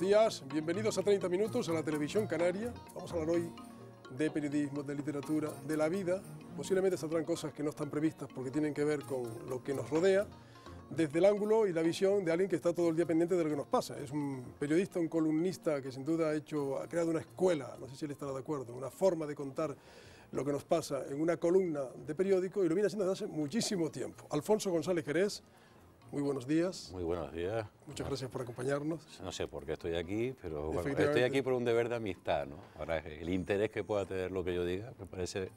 días, bienvenidos a 30 minutos a la televisión canaria. Vamos a hablar hoy de periodismo, de literatura, de la vida. Posiblemente saldrán cosas que no están previstas porque tienen que ver con lo que nos rodea, desde el ángulo y la visión de alguien que está todo el día pendiente de lo que nos pasa. Es un periodista, un columnista que sin duda ha creado una escuela, no sé si él estará de acuerdo, una forma de contar lo que nos pasa en una columna de periódico y lo viene haciendo desde hace muchísimo tiempo. Alfonso González Jerez, muy buenos días. Muy buenos días. Muchas gracias por acompañarnos. No sé por qué estoy aquí, pero bueno, estoy aquí por un deber de amistad, ¿no? Ahora, el interés que pueda tener lo que yo diga me parece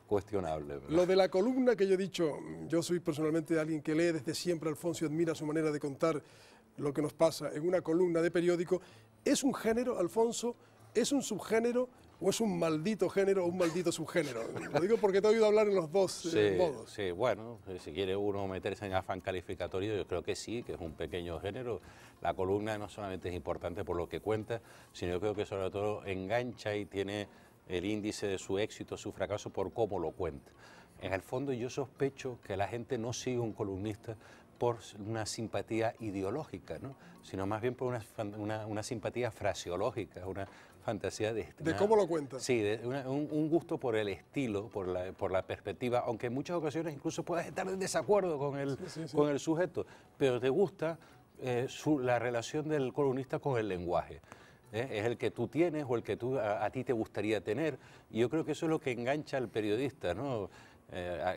cuestionable. Lo de la columna que yo he dicho, yo soy personalmente alguien que lee desde siempre a Alfonso y admira su manera de contar lo que nos pasa en una columna de periódico. ¿Es un género, Alfonso? ¿Es un subgénero? ¿O es un maldito género o un maldito subgénero? Lo digo porque te he oído hablar en los dos modos. Sí, bueno, si quiere uno meterse en afán calificatorio, yo creo que sí, que es un pequeño género. La columna no solamente es importante por lo que cuenta, sino yo creo que sobre todo engancha y tiene el índice de su éxito, su fracaso, por cómo lo cuenta. En el fondo yo sospecho que la gente no sigue un columnista por una simpatía ideológica, ¿no? Sino más bien por una simpatía fraseológica, una fantasía de... ¿De cómo lo cuenta? Sí, un gusto por el estilo, por la perspectiva, aunque en muchas ocasiones incluso puedas estar en desacuerdo con el sujeto, pero te gusta la relación del columnista con el lenguaje. Es el que tú tienes o el que a ti te gustaría tener, y yo creo que eso es lo que engancha al periodista, ¿no?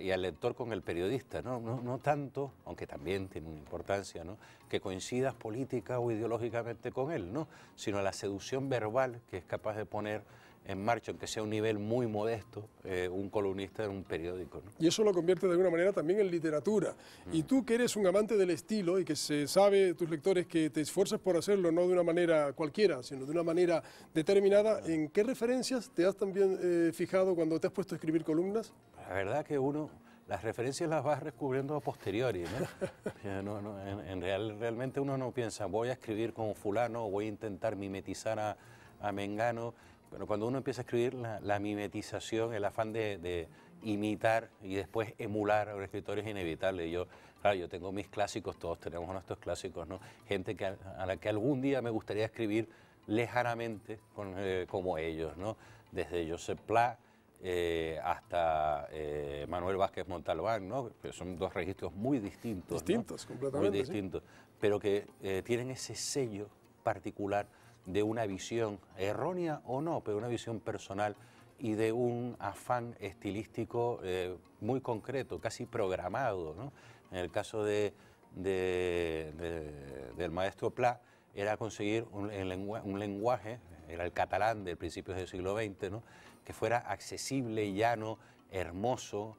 Y al lector con el periodista, no tanto, aunque también tiene una importancia, ¿no? Que coincidas política o ideológicamente con él, ¿no? Sino la seducción verbal que es capaz de poner en marcha, aunque sea un nivel muy modesto, un columnista en un periódico, ¿no? Y eso lo convierte de alguna manera también en literatura. Y tú, que eres un amante del estilo y que se sabe, tus lectores, que te esfuerzas por hacerlo no de una manera cualquiera, sino de una manera determinada, ¿en qué referencias te has también fijado cuando te has puesto a escribir columnas? La verdad que las referencias las vas descubriendo a posteriori, ¿no? Realmente uno no piensa, voy a escribir como fulano, o voy a intentar mimetizar a Mengano. Pero cuando uno empieza a escribir, la mimetización, el afán de imitar y después emular a un escritor es inevitable. Yo tengo mis clásicos, todos tenemos nuestros clásicos, ¿no? Gente a la que algún día me gustaría escribir lejanamente como ellos, ¿no? Desde Josep Pla hasta Manuel Vázquez Montalbán, ¿no? Que son dos registros muy distintos. Distintos, ¿no? Completamente. Muy distintos, sí. Pero que tienen ese sello particular de una visión, errónea o no, pero una visión personal y de un afán estilístico muy concreto, casi programado, ¿no? En el caso del maestro Pla, era conseguir un lenguaje, era el catalán del principios del siglo XX, ¿no? Que fuera accesible, llano, hermoso,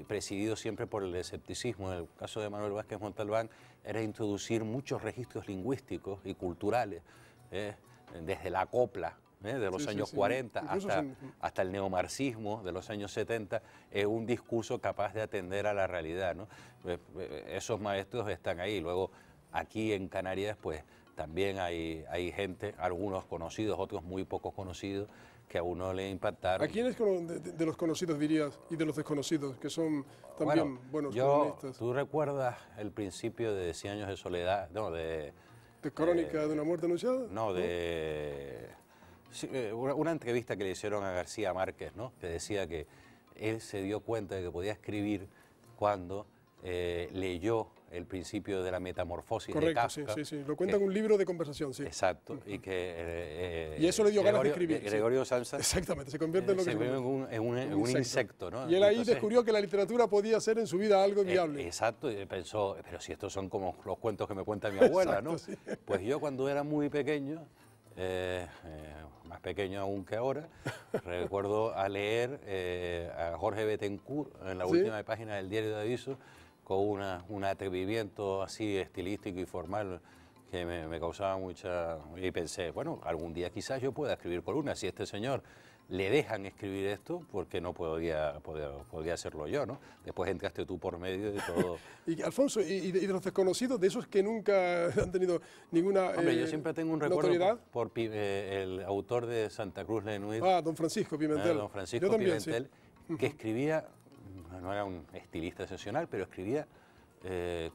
presidido siempre por el escepticismo. En el caso de Manuel Vázquez Montalbán era introducir muchos registros lingüísticos y culturales, desde la copla de los años 40 hasta el neomarxismo de los años 70, un discurso capaz de atender a la realidad, ¿no? Esos maestros están ahí. Luego aquí en Canarias pues también hay gente, algunos conocidos, otros muy pocos conocidos, que a uno le impactaron. ¿A quiénes de los conocidos dirías y de los desconocidos, que son también buenos columnistas? ¿Tú recuerdas el principio de 100 años de soledad? No, ¿De Crónica de una muerte anunciada? No, una entrevista que le hicieron a García Márquez, ¿no? Que decía que él se dio cuenta de que podía escribir cuando leyó El principio de la metamorfosis de Kafka. Correcto, sí. Lo cuenta en un libro de conversación, sí. Exacto, y que... y eso le dio ganas de escribir. Gregorio Samsa... Exactamente, se convierte en lo que se convierte en un insecto, ¿no? Y él ahí descubrió que la literatura podía ser en su vida algo viable. Exacto, y pensó, pero si estos son como los cuentos que me cuenta mi abuela, exacto, ¿no? Sí. Pues yo cuando era muy pequeño, más pequeño aún que ahora, recuerdo a leer a Jorge Betancourt en la última página del Diario de Aviso, con un atrevimiento así estilístico y formal que me causaba mucha... Y pensé, bueno, algún día quizás yo pueda escribir columnas. Si a este señor le dejan escribir esto, porque no podría hacerlo yo, ¿no? Después entraste tú por medio de todo. Y Alfonso, y de los desconocidos, de esos que nunca han tenido ninguna Hombre, yo siempre tengo un recuerdo notoriedad por el autor de Santa Cruz Lenuit. Don Francisco Pimentel. Don Francisco Pimentel, que escribía, no era un estilista excepcional, pero escribía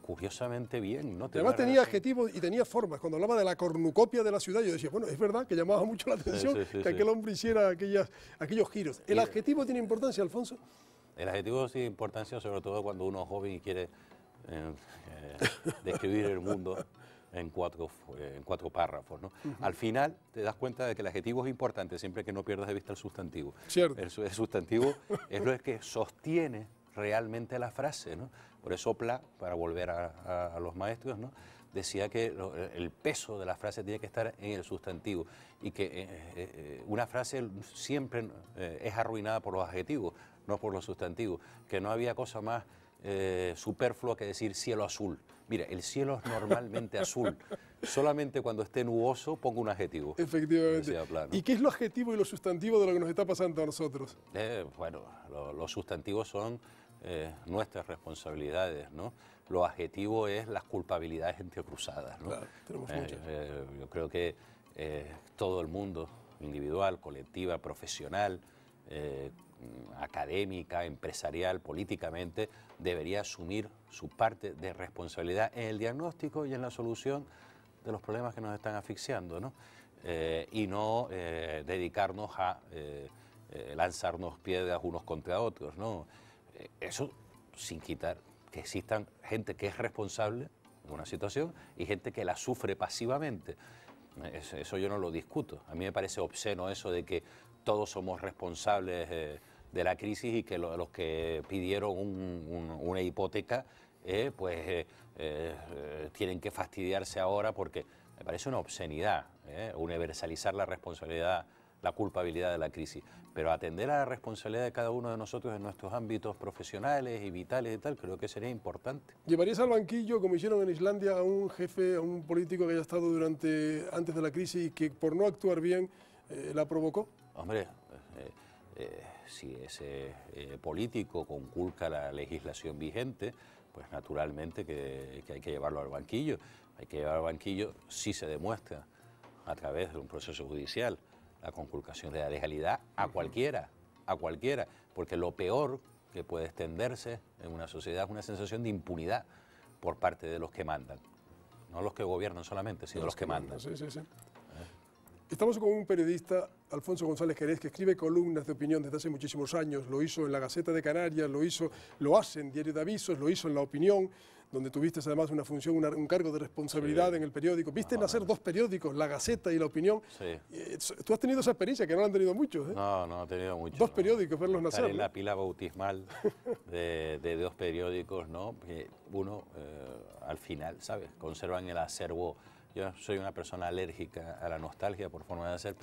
curiosamente bien, ¿no? Además tenía adjetivos y tenía formas. Cuando hablaba de la cornucopia de la ciudad, yo decía, bueno, es verdad que llamaba mucho la atención que aquel hombre hiciera aquellos giros. ¿El adjetivo tiene importancia, Alfonso? El adjetivo tiene importancia, sobre todo cuando uno es joven y quiere describir el mundo en cuatro párrafos, ¿no? Al final te das cuenta de que el adjetivo es importante siempre que no pierdas de vista el sustantivo. Cierto. El sustantivo es lo que sostiene realmente la frase, ¿no? Por eso Pla, para volver a los maestros, ¿no?, decía que el peso de la frase tiene que estar en el sustantivo y que una frase siempre es arruinada por los adjetivos, no por los sustantivos, que no había cosa más superflua que decir cielo azul. Mira, el cielo es normalmente azul, solamente cuando esté nuboso pongo un adjetivo. Efectivamente. Pla, ¿no? ¿Y qué es lo adjetivo y lo sustantivo de lo que nos está pasando a nosotros? Bueno, los sustantivos son nuestras responsabilidades, ¿no? Lo adjetivo es las culpabilidades entrecruzadas, ¿no? Claro, tenemos muchas. Yo creo que todo el mundo, individual, colectiva, profesional, académica, empresarial, políticamente, debería asumir su parte de responsabilidad en el diagnóstico y en la solución de los problemas que nos están asfixiando, ¿no? Y no dedicarnos a lanzarnos piedras unos contra otros, ¿no? Eso sin quitar que existan gente que es responsable de una situación y gente que la sufre pasivamente. Eso yo no lo discuto. A mí me parece obsceno eso de que todos somos responsables de la crisis y que los que pidieron una hipoteca tienen que fastidiarse ahora, porque me parece una obscenidad universalizar la responsabilidad, la culpabilidad de la crisis, pero atender a la responsabilidad de cada uno de nosotros en nuestros ámbitos profesionales y vitales y tal, creo que sería importante. ¿Llevarías al banquillo, como hicieron en Islandia, a un jefe, a un político que haya estado antes de la crisis y que por no actuar bien la provocó? Hombre, si ese político conculca la legislación vigente, pues naturalmente que hay que llevarlo al banquillo. Hay que llevarlo al banquillo si se demuestra a través de un proceso judicial la conculcación de la legalidad a cualquiera, porque lo peor que puede extenderse en una sociedad es una sensación de impunidad por parte de los que mandan, no los que gobiernan solamente, sino los que mandan. Sí. Estamos con un periodista, Alfonso González Jerez, que escribe columnas de opinión desde hace muchísimos años. Lo hizo en la Gaceta de Canarias, lo hace en Diario de Avisos, lo hizo en La Opinión, donde tuviste además una función, un cargo de responsabilidad en el periódico. Viste nacer dos periódicos, La Gaceta y La Opinión. Sí. Tú has tenido esa experiencia, que no la han tenido muchos, ¿eh? No he tenido muchos. Dos periódicos, verlos nacer. Estar en la pila bautismal de dos periódicos, ¿no? Uno, al final, ¿sabes?, conservan el acervo. Yo soy una persona alérgica a la nostalgia por forma de ser,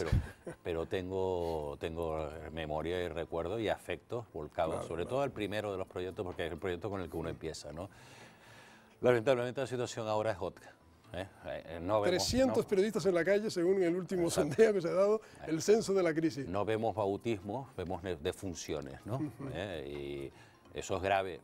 pero tengo memoria y recuerdos y afectos volcados, sobre todo al primero de los proyectos, porque es el proyecto con el que uno empieza, ¿no? Lamentablemente la situación ahora es otra. No vemos, 300 periodistas en la calle, según el último sondeo que se ha dado, el censo de la crisis. No vemos bautismos, vemos defunciones, ¿no? Y eso es grave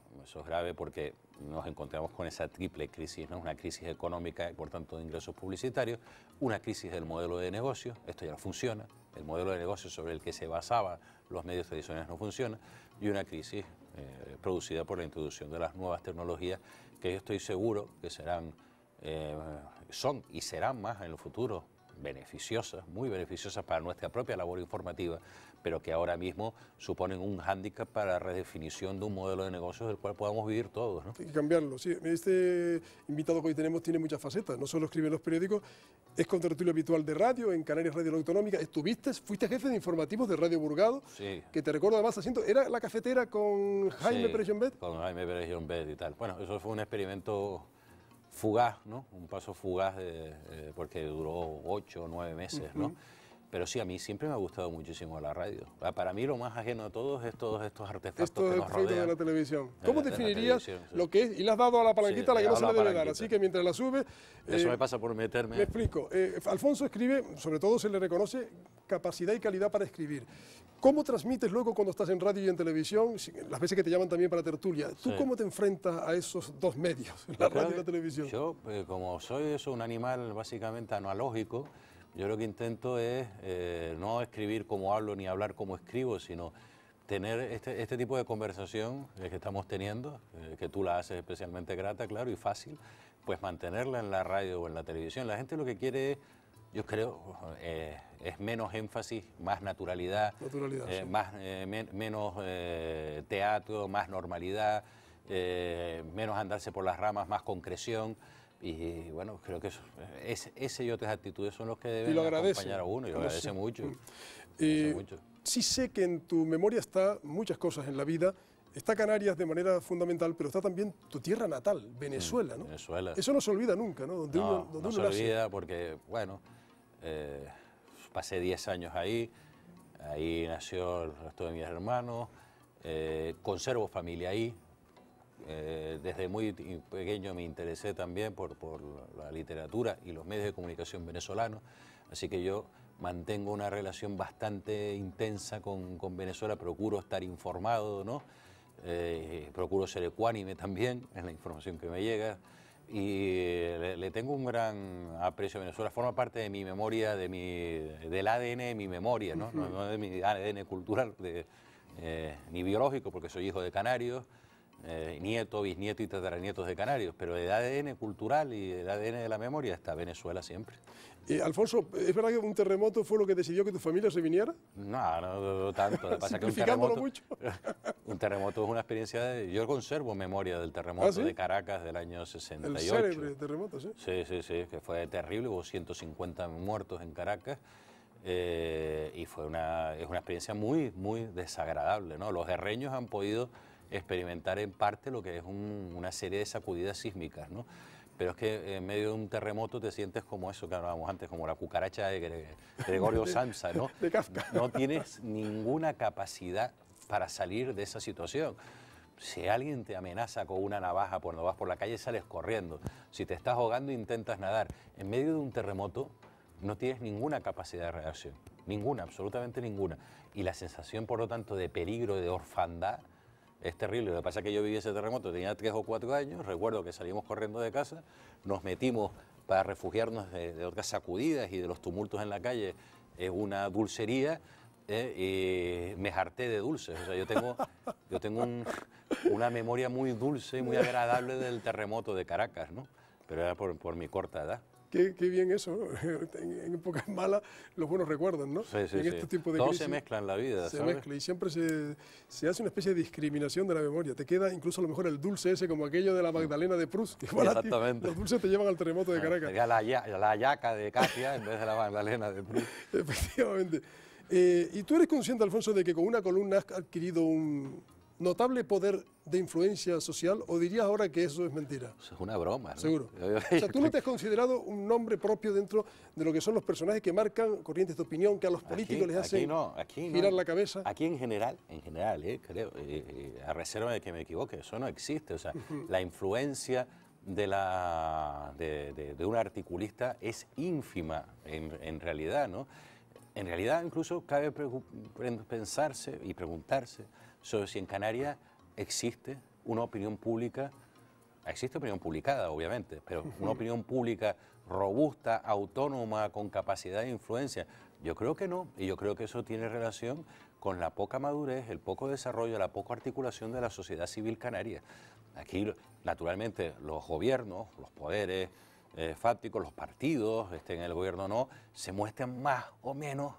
porque nos encontramos con esa triple crisis, ¿no? Una crisis económica y por tanto de ingresos publicitarios, una crisis del modelo de negocio, esto ya no funciona, el modelo de negocio sobre el que se basaban los medios tradicionales no funciona, y una crisis producida por la introducción de las nuevas tecnologías que yo estoy seguro que son y serán más en el futuro beneficiosas, muy beneficiosas para nuestra propia labor informativa, pero que ahora mismo suponen un hándicap para la redefinición de un modelo de negocios del cual podamos vivir todos, ¿no? Hay que cambiarlo, sí. Este invitado que hoy tenemos tiene muchas facetas, no solo escribe en los periódicos, es contertulio habitual de radio, en Canarias Radio Autonómica, fuiste jefe de informativos de Radio Burgado, sí, que te recuerdo además haciendo, ¿era la cafetera con Jaime Pérez Llombet? Con Jaime Pérez Llombet y tal. Bueno, eso fue un experimento fugaz, ¿no? Un paso fugaz porque duró 8 o 9 meses, ¿no? Pero sí, a mí siempre me ha gustado muchísimo la radio. Para mí lo más ajeno de todos es todos estos artefactos que nos rodean. de la televisión. ¿Cómo definirías lo que es? Y le has dado a la palanquita a la que no se le debe dar, así que mientras la subes... Eso me pasa por meterme... Me explico. Alfonso escribe, sobre todo se le reconoce capacidad y calidad para escribir. ¿Cómo transmites luego cuando estás en radio y en televisión, las veces que te llaman también para tertulia? ¿Tú cómo te enfrentas a esos dos medios, la radio y la televisión? Yo, como soy un animal básicamente analógico, yo lo que intento es no escribir como hablo ni hablar como escribo, sino tener este tipo de conversación que estamos teniendo, que tú la haces especialmente grata, claro, y fácil, pues mantenerla en la radio o en la televisión. La gente lo que quiere, yo creo, es menos énfasis, más naturalidad, Sí. menos teatro, más normalidad, menos andarse por las ramas, más concreción. Y bueno, creo que ese y otras actitudes son los que deben acompañar a uno, y lo agradece mucho. Sí sé que en tu memoria está muchas cosas en la vida. Está Canarias de manera fundamental, pero está también tu tierra natal, Venezuela, ¿no? Venezuela. Eso no se olvida nunca, ¿no? No se olvida porque, bueno, pasé 10 años ahí nació el resto de mis hermanos, conservo familia ahí. Desde muy pequeño me interesé también por la literatura y los medios de comunicación venezolanos, así que yo mantengo una relación bastante intensa con Venezuela, procuro estar informado, ¿no? Procuro ser ecuánime también en la información que me llega, y le tengo un gran aprecio a Venezuela. Forma parte de mi memoria, del ADN de mi memoria, ¿no? No de mi ADN cultural ni biológico, porque soy hijo de canarios, nieto, bisnieto y tataranietos de canarios, pero el ADN cultural y el ADN de la memoria está Venezuela siempre. Alfonso, ¿es verdad que un terremoto fue lo que decidió que tu familia se viniera? No tanto. Lo que pasa es que un terremoto es una experiencia yo conservo memoria del terremoto de Caracas del año 68. El célebre terremoto, ¿sí? Sí, que fue terrible, hubo 150 muertos en Caracas. Y es una experiencia muy desagradable, ¿no? Los herreños han podido experimentar en parte lo que es una serie de sacudidas sísmicas, ¿no? Pero es que en medio de un terremoto te sientes como eso que hablábamos antes, como la cucaracha de Gregorio Samsa, ¿no? De Kafka. No tienes ninguna capacidad para salir de esa situación. Si alguien te amenaza con una navaja cuando vas por la calle, sales corriendo. Si te estás ahogando, intentas nadar. En medio de un terremoto no tienes ninguna capacidad de reacción, ninguna, absolutamente ninguna. Y la sensación, por lo tanto, de peligro, de orfandad, es terrible. Lo que pasa es que yo viví ese terremoto, tenía 3 o 4 años, recuerdo que salimos corriendo de casa, nos metimos para refugiarnos de otras sacudidas y de los tumultos en la calle, una dulcería, y me harté de dulces. O sea, yo tengo una memoria muy dulce y muy agradable del terremoto de Caracas, ¿no? Pero era por mi corta edad. Qué bien eso, ¿no? En épocas malas los buenos recuerdan, ¿no? Sí. Este tipo de todo crisis se mezcla en la vida, se ¿sabes? mezcla y siempre se hace una especie de discriminación de la memoria. Te queda incluso a lo mejor el dulce ese, como aquello de la Magdalena de Proust. Igual Exactamente. Los dulces te llevan al terremoto de Caracas. Sería la hallaca de Katia en vez de la Magdalena de Proust. Efectivamente. ¿Y tú eres consciente, Alfonso, de que con una columna has adquirido un notable poder de influencia social, o dirías ahora que eso es mentira? Eso es una broma, ¿no? Seguro. O sea, ¿tú no te has considerado un nombre propio dentro de lo que son los personajes que marcan corrientes de opinión, que a los políticos les hacen girar la cabeza? Aquí en general, creo, a reserva de que me equivoque, eso no existe. O sea, la influencia de un articulista es ínfima en realidad, ¿no? En realidad, incluso cabe pensarse y preguntarse sobre si en Canarias existe una opinión pública, existe opinión publicada, obviamente, pero una opinión pública robusta, autónoma, con capacidad de influencia. Yo creo que no, y yo creo que eso tiene relación con la poca madurez, el poco desarrollo, la poca articulación de la sociedad civil canaria. Aquí, naturalmente, los gobiernos, los poderes fácticos, los partidos, estén en el gobierno o no, se muestran más o menos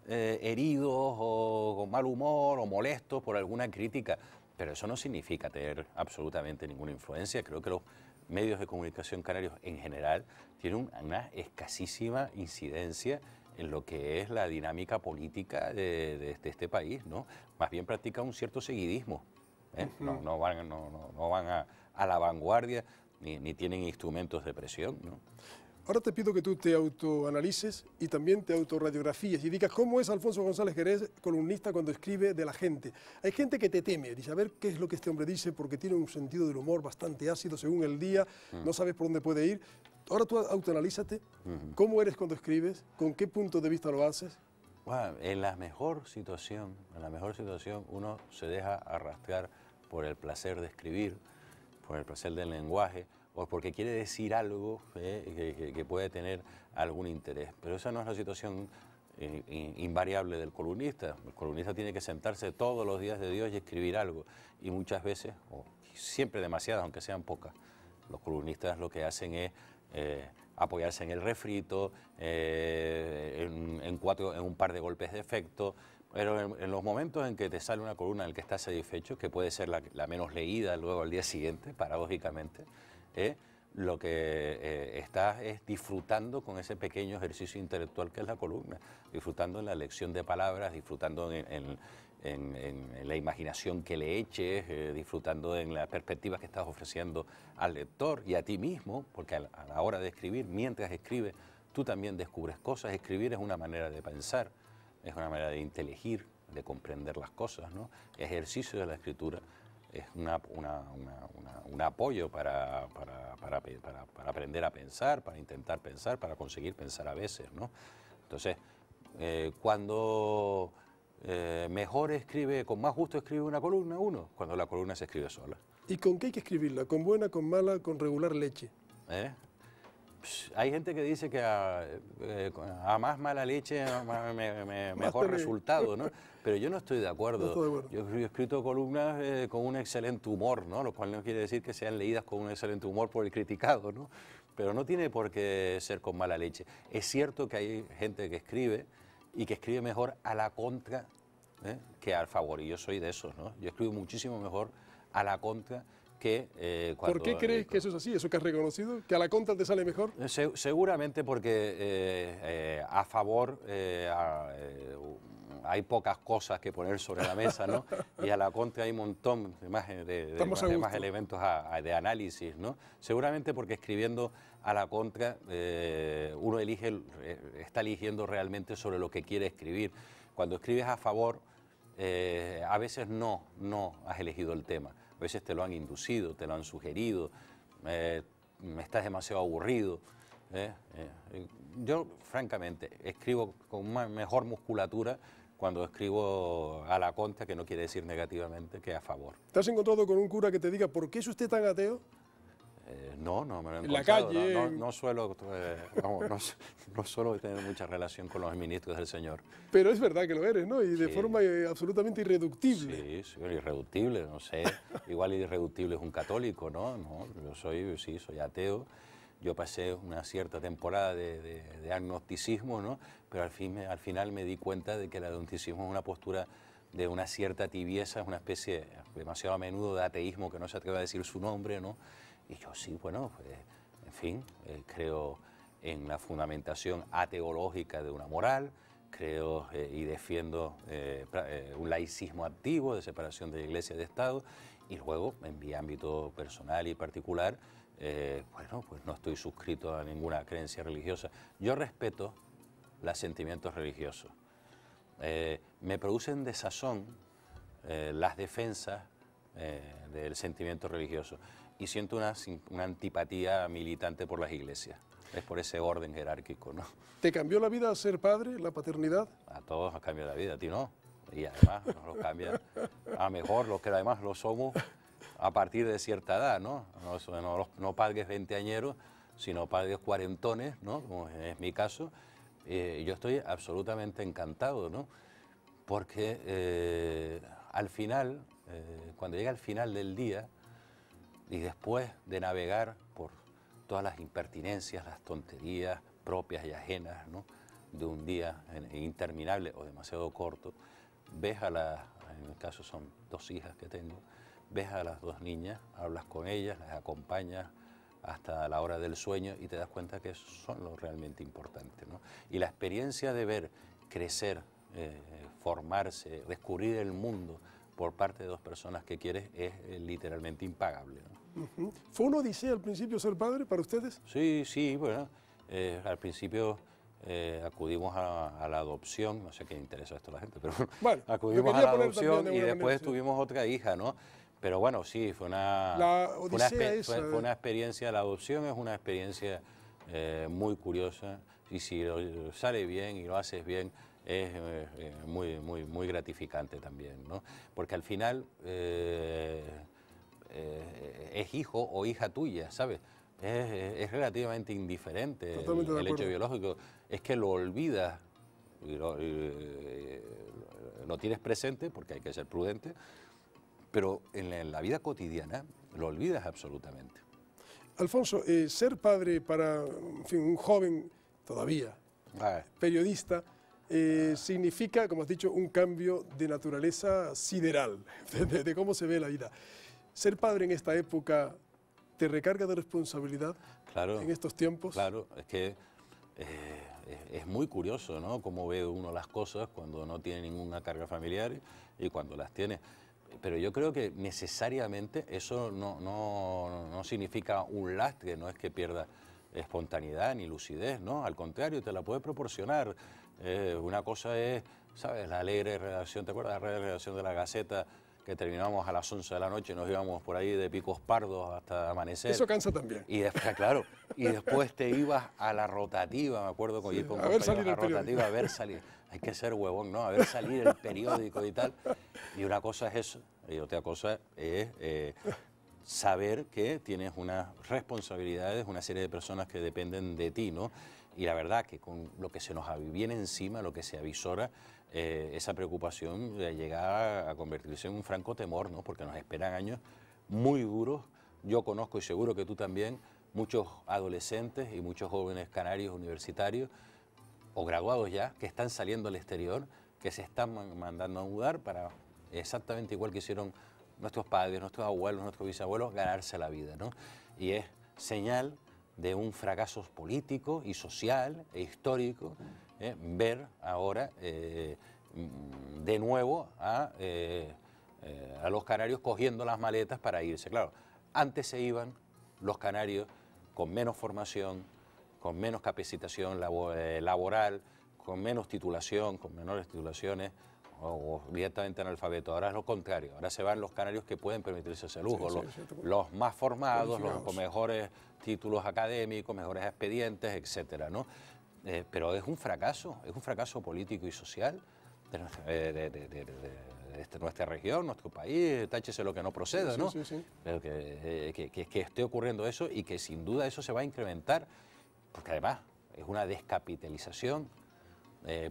heridos o con mal humor o molestos por alguna crítica, pero eso no significa tener absolutamente ninguna influencia. Creo que los medios de comunicación canarios en general tienen una escasísima incidencia en lo que es la dinámica política de este país, ¿no? Más bien practican un cierto seguidismo, ¿eh? No van a la vanguardia ni tienen instrumentos de presión, ¿no? Ahora te pido que tú te autoanalices y también te autorradiografíes y digas cómo es Alfonso González Jerez, columnista, cuando escribe de la gente. Hay gente que te teme, dice, a ver qué es lo que este hombre dice, porque tiene un sentido del humor bastante ácido según el día, no sabes por dónde puede ir. Ahora tú autoanalízate, cómo eres cuando escribes, con qué punto de vista lo haces. Bueno, en la mejor situación uno se deja arrastrar por el placer de escribir, por el placer del lenguaje, o porque quiere decir algo que puede tener algún interés. Pero esa no es la situación invariable del columnista. El columnista tiene que sentarse todos los días de Dios y escribir algo. Y muchas veces, o siempre demasiadas, aunque sean pocas, los columnistas lo que hacen es apoyarse en el refrito, en un par de golpes de efecto. Pero en los momentos en que te sale una columna en la que estás satisfecho, que puede ser la menos leída luego al día siguiente, paradójicamente, lo que estás es disfrutando con ese pequeño ejercicio intelectual que es la columna, disfrutando en la elección de palabras, disfrutando en la imaginación que le eches, disfrutando en las perspectivas que estás ofreciendo al lector y a ti mismo, porque a la hora de escribir, mientras escribes, tú también descubres cosas. Escribir es una manera de pensar, es una manera de inteligir, de comprender las cosas, ¿no? El ejercicio de la escritura es un apoyo para aprender a pensar, para intentar pensar, para conseguir pensar a veces, ¿no? Entonces, cuando mejor escribe, con más gusto escribe una columna, cuando la columna se escribe sola. ¿Y con qué hay que escribirla? ¿Con buena, con mala, con regular leche? Hay gente que dice que a más mala leche, mejor resultado, ¿no? Pero yo no estoy de acuerdo. No estoy de acuerdo. Yo he escrito columnas con un excelente humor, ¿no? Lo cual no quiere decir que sean leídas con un excelente humor por el criticado, ¿no? Pero no tiene por qué ser con mala leche. Es cierto que hay gente que escribe y que escribe mejor a la contra que al favor, y yo soy de esos, ¿no? Yo escribo muchísimo mejor a la contra que cuando... ¿Por qué crees que eso es así? ¿Eso que has reconocido? ¿Que a la contra te sale mejor? Seguramente porque a favor hay pocas cosas que poner sobre la mesa, ¿no? Y a la contra hay un montón de más elementos de análisis, ¿no? Seguramente porque escribiendo a la contra uno está eligiendo realmente sobre lo que quiere escribir. Cuando escribes a favor, a veces no has elegido el tema. A veces te lo han inducido, te lo han sugerido, estás demasiado aburrido. Yo, francamente, escribo con una mejor musculatura cuando escribo a la contra, que no quiere decir negativamente, que a favor. ¿Te has encontrado con un cura que te diga por qué es usted tan ateo? No me lo he encontrado. En la calle. No suelo tener mucha relación con los ministros del Señor. Pero es verdad que lo eres, ¿no? Y de forma absolutamente irreductible. Sí, irreductible, no sé. Igual irreductible es un católico, ¿no? No, yo soy ateo. Yo pasé una cierta temporada de agnosticismo, ¿no? Pero al final me di cuenta de que el agnosticismo es una postura de una cierta tibieza, es una especie demasiado a menudo de ateísmo que no se atreve a decir su nombre, ¿no? Y yo sí, bueno, pues, en fin, creo en la fundamentación ateológica de una moral, creo y defiendo un laicismo activo de separación de la Iglesia y de Estado, y luego, en mi ámbito personal y particular, bueno, pues no estoy suscrito a ninguna creencia religiosa. Yo respeto los sentimientos religiosos. Me producen desazón las defensas del sentimiento religioso. Y siento una antipatía militante por las iglesias. Es por ese orden jerárquico, ¿no? ¿Te cambió la vida ser padre, la paternidad? A todos nos cambia la vida, a ti no. Y además nos lo cambia a mejor los que además lo somos a partir de cierta edad, ¿no? No padres veinteañeros, sino padres cuarentones, ¿no? Como es mi caso. Yo estoy absolutamente encantado, ¿no? Porque al final, cuando llega al final del día, y después de navegar por todas las impertinencias, las tonterías propias y ajenas, ¿no? De un día interminable o demasiado corto, ves en mi caso son 2 hijas que tengo, ves a las 2 niñas, hablas con ellas, las acompañas hasta la hora del sueño y te das cuenta que eso son lo realmente importante, ¿no? Y la experiencia de ver crecer, formarse, descubrir el mundo por parte de 2 personas que quieres es literalmente impagable, ¿no? ¿Fue una odisea al principio ser padre para ustedes? Sí, bueno, al principio acudimos a la adopción, no sé qué interesa esto a la gente, pero bueno, acudimos a la adopción y después tuvimos otra hija, ¿no? Pero bueno, sí, fue una experiencia, la adopción es una experiencia muy curiosa y si sale bien y lo haces bien, es muy gratificante también, ¿no? Porque al final es hijo o hija tuya, ¿sabes? Es relativamente indiferente el hecho biológico. Es que lo olvidas y lo tienes presente porque hay que ser prudente, pero en la vida cotidiana lo olvidas absolutamente. Alfonso, ser padre para, en fin, un joven todavía periodista significa, como has dicho, un cambio de naturaleza sideral, de cómo se ve la vida. Ser padre en esta época te recarga de responsabilidad, claro, en estos tiempos. Claro, es que es muy curioso, ¿no?, cómo ve uno las cosas cuando no tiene ninguna carga familiar y cuando las tiene. Pero yo creo que necesariamente eso no significa un lastre, no es que pierda espontaneidad ni lucidez, ¿no? Al contrario, te la puede proporcionar. Una cosa es, ¿sabes?, la alegre redacción, ¿te acuerdas de la redacción de la Gaceta? Que terminábamos a las 11 de la noche y nos íbamos por ahí de picos pardos hasta amanecer. Eso cansa también. Y después, claro, y después te ibas a la rotativa, me acuerdo, con ir con a ver salir la el rotativa, a ver salir. Hay que ser huevón, ¿no? A ver salir el periódico y tal. Y una cosa es eso, y otra cosa es saber que tienes unas responsabilidades, una serie de personas que dependen de ti, ¿no? Y la verdad que con lo que se nos viene encima, lo que se avisora, esa preocupación llega a convertirse en un franco temor, ¿no? Porque nos esperan años muy duros. Yo conozco, y seguro que tú también, muchos adolescentes y muchos jóvenes canarios universitarios o graduados ya, que están saliendo al exterior, que se están mandando a mudar para, exactamente igual que hicieron nuestros padres, nuestros abuelos, nuestros bisabuelos, ganarse la vida, ¿no? Y es señal de un fracaso político y social e histórico ver ahora de nuevo a los canarios cogiendo las maletas para irse. Claro, antes se iban los canarios con menos formación, con menos capacitación laboral, con menos titulación, con menores titulaciones o directamente analfabetos. Ahora es lo contrario, ahora se van los canarios que pueden permitirse ese lujo, los más formados, los con mejores títulos académicos, mejores expedientes, etcétera, ¿no? Pero es un fracaso político y social de nuestra región, nuestro país, táchese lo que no proceda, ¿no? Pero que esté ocurriendo eso y que sin duda eso se va a incrementar, porque además es una descapitalización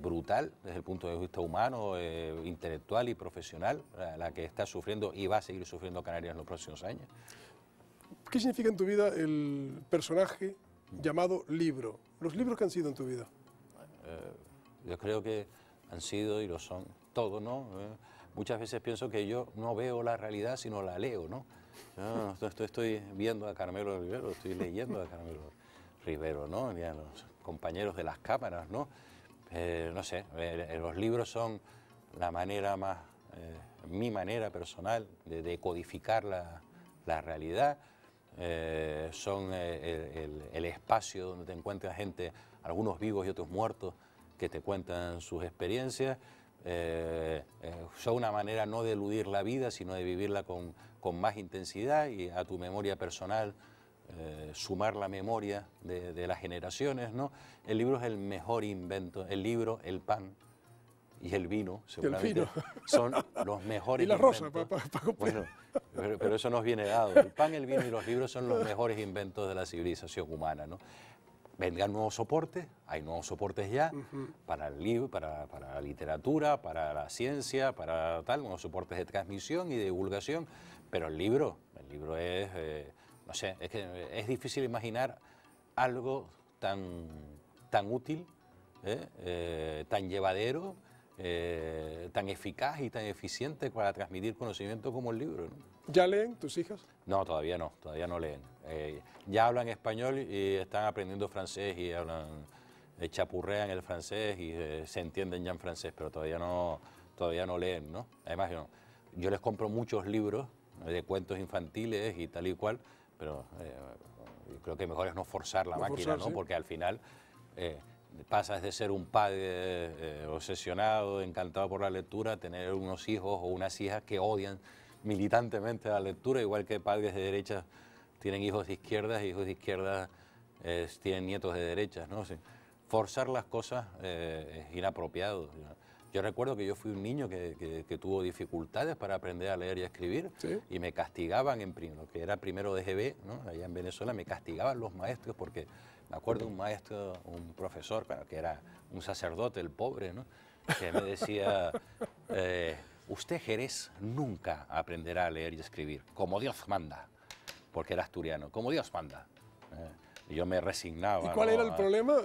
brutal desde el punto de vista humano, intelectual y profesional, la que está sufriendo y va a seguir sufriendo Canarias en los próximos años. ¿Qué significa en tu vida el personaje llamado libro? Los libros que han sido en tu vida. Yo creo que han sido y lo son todos, ¿no? Muchas veces pienso que yo no veo la realidad, sino la leo, ¿no? Yo estoy viendo a Carmelo Rivero, estoy leyendo a Carmelo Rivero, ¿no? Y a los compañeros de las cámaras, ¿no? No sé, los libros son la manera más, mi manera personal de codificar la realidad. Son el espacio donde te encuentras gente, algunos vivos y otros muertos, que te cuentan sus experiencias. Son una manera no de eludir la vida, sino de vivirla con más intensidad y a tu memoria personal sumar la memoria de las generaciones, ¿no? El libro es el mejor invento, el libro, el pan y el vino, seguramente, son los mejores inventos. Y la rosa, bueno, pero eso nos viene dado. El pan, el vino y los libros son los mejores inventos de la civilización humana, ¿no? Vendrán nuevos soportes, hay nuevos soportes ya, para el libro, para la literatura, para la ciencia, para tal, nuevos soportes de transmisión y de divulgación, pero el libro es, no sé, es que es difícil imaginar algo tan útil, tan llevadero, tan eficaz y tan eficiente para transmitir conocimiento como el libro, ¿no? ¿Ya leen tus hijas? No, todavía no leen. Ya hablan español y están aprendiendo francés y chapurrean el francés y se entienden ya en francés, pero todavía no leen, ¿no? Además, yo les compro muchos libros de cuentos infantiles y tal y cual, pero yo creo que mejor es no forzar la máquina, ¿no? Sí. Porque al final pasas de ser un padre obsesionado, encantado por la lectura, a tener unos hijos o unas hijas que odian militantemente la lectura, igual que padres de derecha tienen hijos de izquierdas y hijos de izquierdas tienen nietos de derechas, ¿no? Sí. Forzar las cosas es inapropiado. Yo recuerdo que yo fui un niño que tuvo dificultades para aprender a leer y a escribir, ¿Sí? y me castigaban en lo que era primero de GB, ¿no? Allá en Venezuela me castigaban los maestros porque me acuerdo un maestro, un profesor, claro, que era un sacerdote, el pobre, ¿no? Que me decía, usted, Jerez, nunca aprenderá a leer y escribir, como Dios manda, porque era asturiano, como Dios manda. Y yo me resignaba. ¿Y cuál era el problema?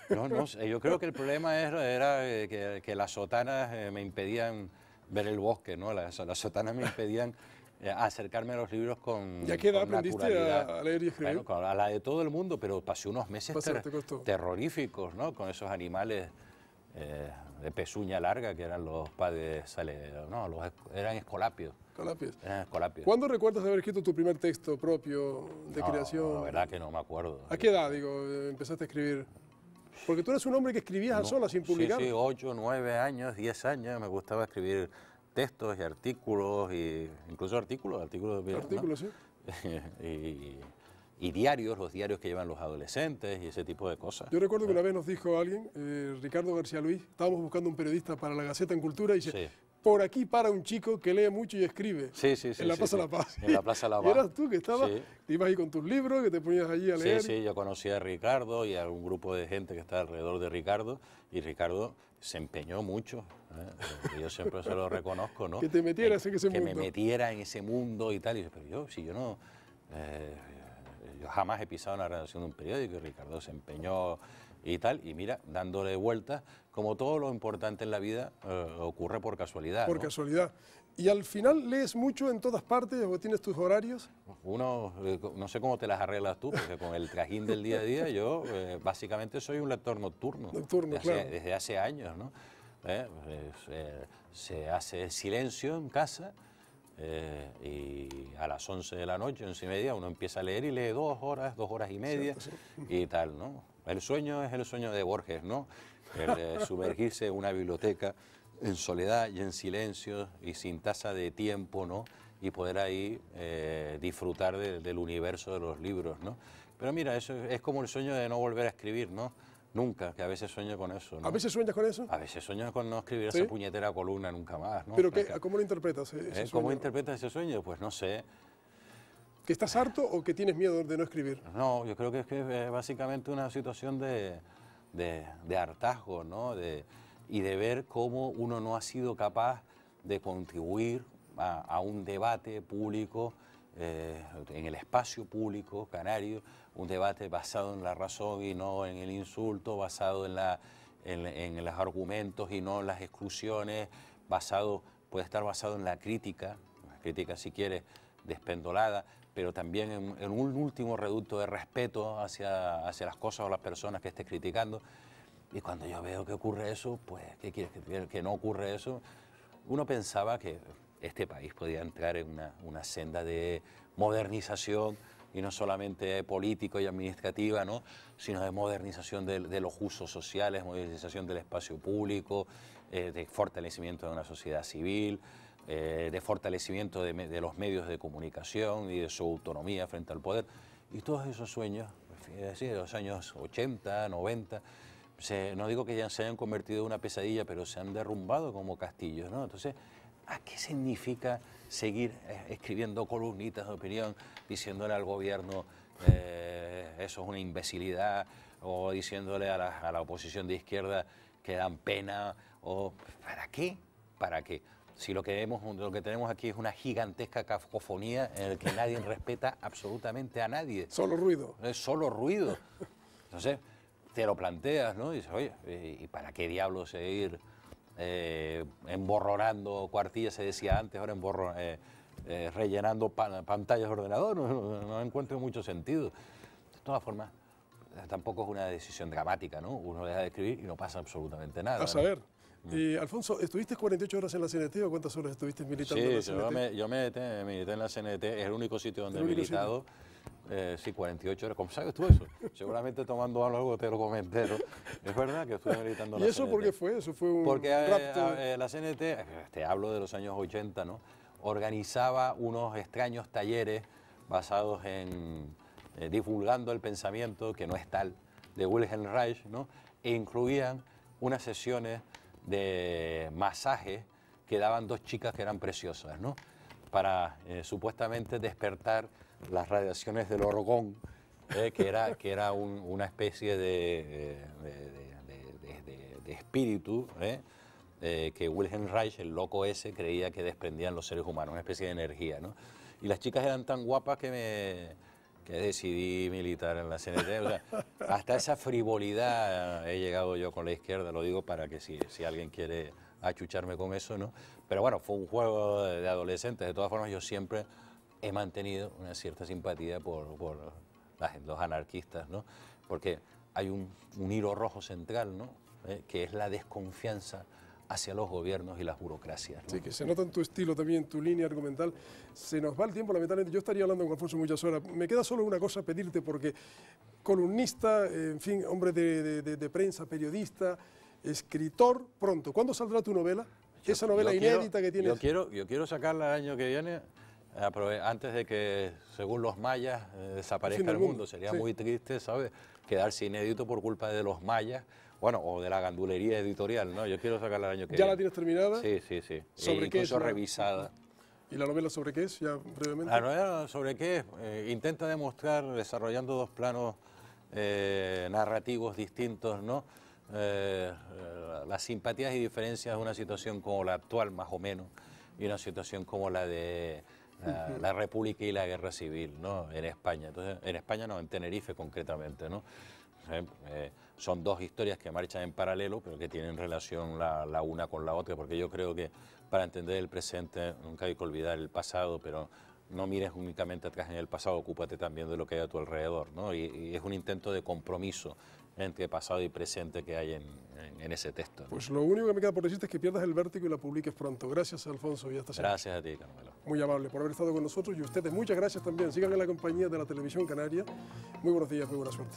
No sé, yo creo que el problema era que las sotanas me impedían ver el bosque, ¿no? Las sotanas me impedían acercarme a los libros con ¿Y a qué edad con aprendiste naturalidad. a leer y escribir? Bueno, a la de todo el mundo, pero pasé unos meses ¿Te costó? terroríficos, ¿no? Con esos animales de pezuña larga que eran los padres, no, eran escolapios. Calapies. Eran escolapios. ¿Cuándo recuerdas haber escrito tu primer texto propio de creación? La verdad que no me acuerdo. ¿A qué edad, empezaste a escribir? Porque tú eres un hombre que escribías a solas sin publicar. Sí, 8, 9 años, 10 años, me gustaba escribir textos y artículos, y incluso artículos. Artículos, ¿no? sí. y diarios, los diarios que llevan los adolescentes y ese tipo de cosas. Yo recuerdo que una vez nos dijo alguien, Ricardo García Luis, estábamos buscando un periodista para la Gaceta en Cultura y dice, Sí. por aquí para un chico que lee mucho y escribe. Sí, en la Plaza La Paz. En la Plaza La Paz. Y eras tú que estabas, Sí. que ibas ahí con tus libros, que te ponías allí a leer. Sí, yo conocí a Ricardo y a un grupo de gente que está alrededor de Ricardo, y Ricardo se empeñó mucho, y yo siempre se lo reconozco, ¿no? Que te metieras en ese que mundo. me metiera en ese mundo y tal, y yo, pero si yo no... yo jamás he pisado una redacción de un periódico, y Ricardo se empeñó y tal, y mira, dándole vueltas, como todo lo importante en la vida ocurre por casualidad. Por ¿no? casualidad. ¿Y al final lees mucho en todas partes o tienes tus horarios? Uno, no sé cómo te las arreglas tú, porque con el trajín del día a día yo básicamente soy un lector nocturno. Nocturno, claro. Desde hace años, ¿no? Se hace silencio en casa y a las 11 de la noche, 11:30, uno empieza a leer y lee 2 horas y media. Cierto, sí. Y tal, ¿no? El sueño es el sueño de Borges, ¿no? El sumergirse en una biblioteca en soledad y en silencio y sin tasa de tiempo, ¿no? Y poder ahí disfrutar del universo de los libros, ¿no? Pero mira, eso es como el sueño de no volver a escribir, ¿no? Nunca, que a veces sueño con eso, ¿no? ¿A veces sueñas con eso? A veces sueño con no escribir ¿Sí? esa puñetera columna nunca más, ¿no? ¿Pero Porque, cómo lo interpretas ese sueño? ¿cómo interpretas ese sueño? Pues no sé. ¿Que estás harto o que tienes miedo de no escribir? No, yo creo que es básicamente una situación de hartazgo, ¿no? Y de ver cómo uno no ha sido capaz de contribuir a un debate público, en el espacio público canario, un debate basado en la razón y no en el insulto, basado en los argumentos y no en las exclusiones, puede estar basado en la crítica si quieres, despendolada, pero también en un último reducto de respeto hacia las cosas o las personas que estés criticando. Y cuando yo veo que ocurre eso, pues, ¿qué quieres que no ocurre eso? Uno pensaba que este país podía entrar en una senda de modernización, y no solamente político y administrativa, ¿no? Sino de modernización de los usos sociales, modernización del espacio público, de fortalecimiento de una sociedad civil, de fortalecimiento de los medios de comunicación y de su autonomía frente al poder. Y todos esos sueños, de los años 80, 90, no digo que ya se hayan convertido en una pesadilla, pero se han derrumbado como castillos, ¿no? Entonces, ¿a qué significa seguir escribiendo columnitas de opinión, diciéndole al gobierno eso es una imbecilidad, o diciéndole a la oposición de izquierda que dan pena, o ¿para qué? ¿Para qué? Si lo que tenemos aquí es una gigantesca cacofonía en la que nadie respeta absolutamente a nadie. Solo ruido. Es solo ruido. Entonces, te lo planteas, ¿no? Y dices, oye, ¿y para qué diablos seguir emborronando cuartillas, se decía antes, ahora rellenando pantallas de ordenador? No encuentro mucho sentido. De todas formas, tampoco es una decisión dramática, ¿no? Uno deja de escribir y no pasa absolutamente nada. A saber. Alfonso, ¿estuviste 48 horas en la CNT o cuántas horas estuviste militando en la CNT? Yo milité en la CNT, es el único sitio donde he militado. Sí, 48 horas. ¿Cómo sabes tú eso? Seguramente tomando algo te lo comenté, ¿no? Es verdad que estuve militando en la CNT. ¿Y eso por qué fue? ¿Eso fue un Porque rapto? La CNT, te hablo de los años 80, ¿no? Organizaba unos extraños talleres basados en divulgando el pensamiento, que no es tal, de Wilhelm Reich, ¿no? E incluían unas sesiones de masaje que daban dos chicas que eran preciosas, ¿no? Para supuestamente despertar las radiaciones del orgón, que era una especie de espíritu, que Wilhelm Reich, el loco ese, creía que desprendían los seres humanos, una especie de energía, ¿no? Y las chicas eran tan guapas que decidí militar en la CNT. O sea, hasta esa frivolidad he llegado yo con la izquierda, lo digo para que si alguien quiere achucharme con eso, ¿no? Pero bueno, fue un juego de adolescentes. De todas formas, yo siempre he mantenido una cierta simpatía por los anarquistas, ¿no? Porque hay un hilo rojo central, ¿no? Que es la desconfianza hacia los gobiernos y las burocracias, ¿no? Sí, que se nota en tu estilo también, tu línea argumental. Se nos va el tiempo, lamentablemente. Yo estaría hablando con Alfonso muchas horas. Me queda solo una cosa pedirte, porque columnista, en fin, hombre de prensa, periodista, escritor, pronto. ¿Cuándo saldrá tu novela? Esa novela inédita que tienes. Yo quiero sacarla el año que viene, antes de que, según los mayas, desaparezca el mundo. Sería muy triste, ¿sabes?, quedarse inédito por culpa de los mayas. Bueno, o de la gandulería editorial, ¿no? Yo quiero sacarla el año que viene. ¿Ya la tienes terminada? Sí. ¿Sobre qué es? Incluso revisada. ¿Y la novela sobre qué es, ya brevemente? La novela sobre qué es, intenta demostrar, desarrollando dos planos narrativos distintos, ¿no? Las simpatías y diferencias de una situación como la actual, más o menos, y una situación como la de la República y la Guerra Civil, ¿no?, en España. Entonces, en España no, en Tenerife concretamente, ¿no? Son dos historias que marchan en paralelo, pero que tienen relación la una con la otra, porque yo creo que para entender el presente nunca hay que olvidar el pasado, pero no mires únicamente atrás en el pasado, ocúpate también de lo que hay a tu alrededor, ¿no? Y es un intento de compromiso entre pasado y presente que hay en ese texto, ¿no? Pues lo único que me queda por decirte es que pierdas el vértigo y la publiques pronto. Gracias, Alfonso, y hasta siempre. Gracias a ti, Carmelo. Muy amable por haber estado con nosotros, y ustedes muchas gracias también. Sigan en la compañía de la Televisión Canaria. Muy buenos días, muy buena suerte.